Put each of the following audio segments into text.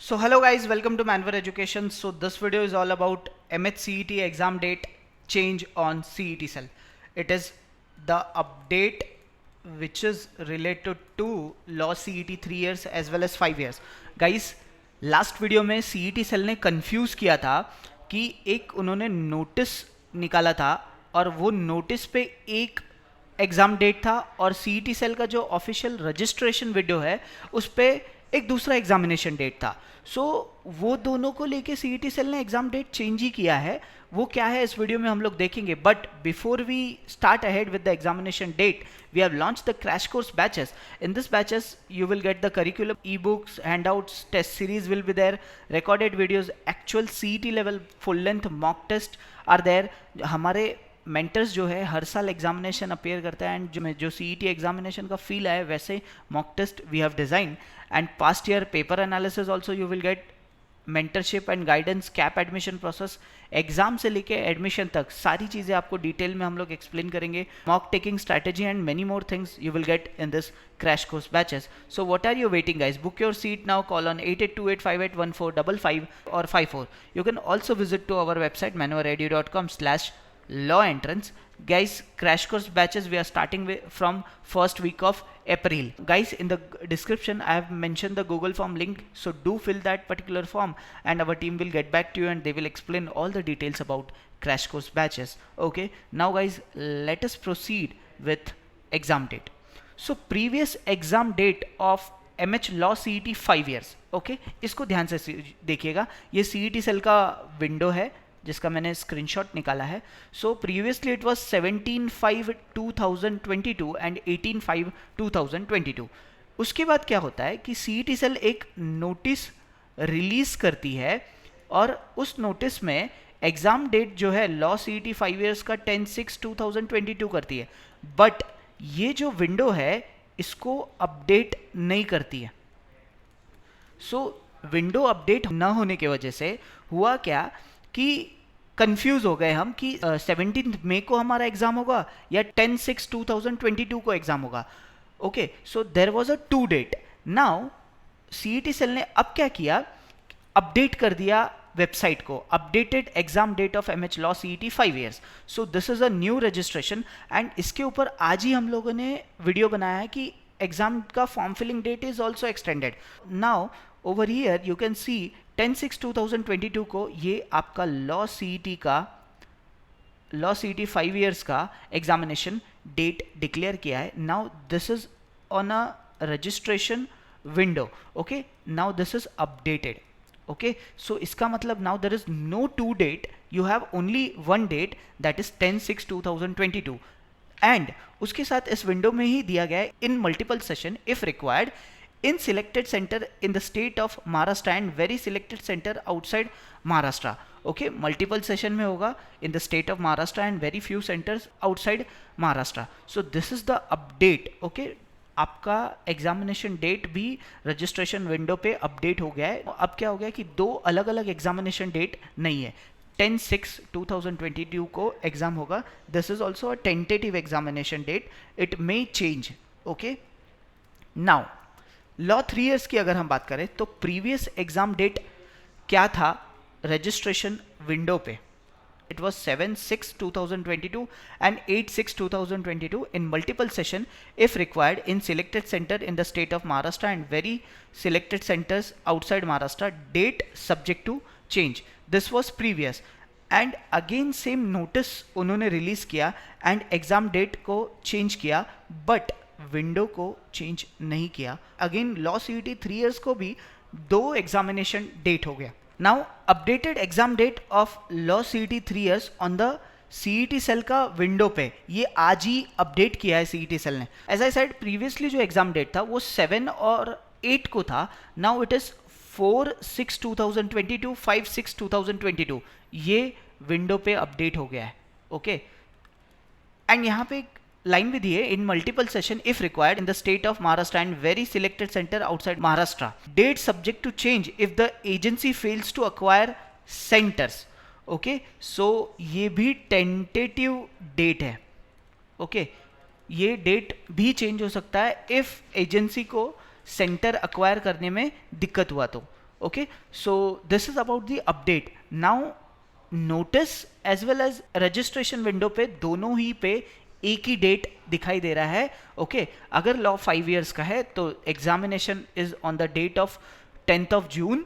So hello guys, welcome to Manware Education. So this video is all about MHCET exam date change on CET cell. It is the update which is related to law CET 3 years as well as 5 years. Guys, last video में CET cell ने confuse किया था कि एक उन्होंने notice निकाला था और वो नोटिस पे एक एग्ज़ाम डेट था और CET सेल का जो ऑफिशियल रजिस्ट्रेशन वीडियो है उस पर एक दूसरा एग्जामिनेशन डेट था. सो वो दोनों को लेके CET सेल ने एग्जाम डेट चेंज ही किया है. वो क्या है इस वीडियो में हम लोग देखेंगे. But before we start ahead with the examination date, we have launched the crash course batches. In this batches you will get the curriculum, ebooks, handouts, test series will be there, recorded videos, actual CET level full length mock test are there. हमारे mentors जो है हर साल examination appear करता है and जो CET examination का feel है वैसे mock test we have design and past year paper analysis also you will get. Mentorship and guidance, CAP admission process, exam से लेके एडमिशन तक सारी चीज़ें आपको डिटेल में हम लोग एक्सप्लेन करेंगे. Mock taking strategy and many more things you will get in this crash course batches. So what are you waiting guys? Book your seat now. Call on 8828581455 or 54. You can also visit to our website manwareedu.com/law entrance. Guys, crash course batches we are starting from first week of April. Guys, in the description I have mentioned the Google form link, so do fill that particular form and our team will get back to you and they will explain all the details about crash course batches. Okay, now guys, let us proceed with exam date. So previous exam date of MH Law CET 5 years. Okay, इसको ध्यान से देखिएगा. ये CET cell का window है जिसका मैंने screenshot निकाला है. सो प्रीवियसली इट वाज 17/5/2022 एंड 18/5/2022. उसके बाद क्या होता है कि CET सेल एक नोटिस रिलीज करती है और उस नोटिस में एग्जाम डेट जो है लॉ CET 5 ईयर्स का 10/6/2022 करती है. बट ये जो विंडो है इसको अपडेट नहीं करती है. सो विंडो अपडेट ना होने की वजह से हुआ क्या कि कंफ्यूज हो गए हम कि 17 मई को हमारा एग्जाम होगा या 10/6/2022 को एग्जाम होगा. Okay, so there was a to date. Now CET cell ने अब क्या किया, अपडेट कर दिया वेबसाइट को, updated exam date of MH Law CET 5 years. So this is a new registration and इसके ऊपर आज ही हम लोगों ने वीडियो बनाया है कि एग्जाम का form filling date is also extended. Now over here you can see 10/6/2022 को ये आपका लॉ CET 5 ईयर्स का एग्जामिनेशन डेट डिक्लेयर किया है. Now this is on a registration window. Okay, now this is updated. Okay, so इसका मतलब now there is no two date, you have only one date that is 10/6/2022. And उसके साथ इस window में ही दिया गया है in multiple session if required in selected center in the state of Maharashtra and very selected center outside Maharashtra. Okay, multiple session में होगा in the state of Maharashtra and very few centers outside Maharashtra. So this is the update. Okay, आपका examination date भी registration window पे update हो गया है. अब क्या हो गया कि दो अलग अलग एग्जामिनेशन डेट नहीं है. 10/6/2022 को एग्जाम होगा. This is also a tentative examination date, it may change. Okay, now law 3 years की अगर हम बात करें तो प्रीवियस एग्जाम डेट क्या था रजिस्ट्रेशन विंडो पे. It was 7/6/2022 and 8/6/2022 in multiple session if required in selected center in the state of Maharashtra and very selected centers outside Maharashtra. Date subject to change. This was previous and again same notice उन्होंने release किया and exam date को change किया but window को change नहीं किया. Again law CET 3 years को भी दो एग्जामिनेशन डेट हो गया. Now updated exam date of law CET 3 years on the CET cell का विंडो पे ये आज ही अपडेट किया है CET सेल ने. एज आई सेड प्रीवियसली जो एग्जाम डेट था वो 7 और 8 को था. Now it is 4/6/2022, 5/6/2022. ये विंडो पे अपडेट हो गया है. ओके, एंड यहाँ पे लाइन भी दी है in multiple session if required in the state of Maharashtra and very selected centre outside Maharashtra. Date subject to change if the agency fails to acquire centres. Okay, so ये भी टेंटेटिव डेट है. Okay, ये date भी change हो सकता है if agency को centre acquire करने में दिक्कत हुआ तो. Okay, so this is about the update. Now notice as well as registration window पे दोनों ही पे एक ही डेट दिखाई दे रहा है. ओके, अगर लॉ 5 इयर्स का है तो examination is on the date of 10th of June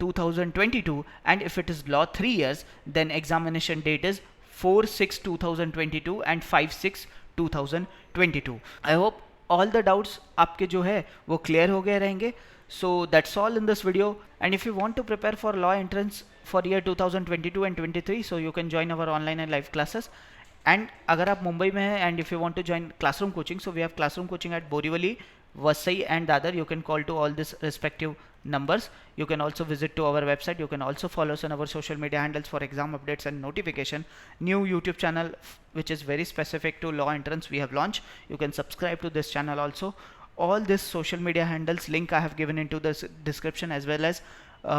2022, and if it is law 3 years then examination date is 4/6/2022 and 5/6/2022. I hope all the doubts आपके जो है वो clear हो गए रहेंगे. So that's all in this video, and if you want to prepare for law entrance for year 2022 and 23, so you can join our online and live classes. And अगर आप मुंबई में हैं and if you want to join classroom coaching, so we have classroom coaching at Borivali, Vasai and Dadar. You can call to all these respective numbers. You can also visit to our website. You can also follow us on our social media handles for exam updates and notification. New YouTube channel which is very specific to law entrance we have launched. You can subscribe to this channel also. All this social media handles link I have given into the description, as well as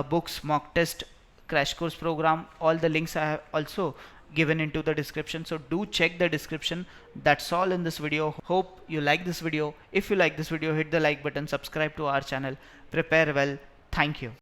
books, mock test, crash course program. All the links I have also given into the description, so do check the description. That's all in this video. Hope you like this video. If you like this video, hit the like button, subscribe to our channel. Prepare well. Thank you.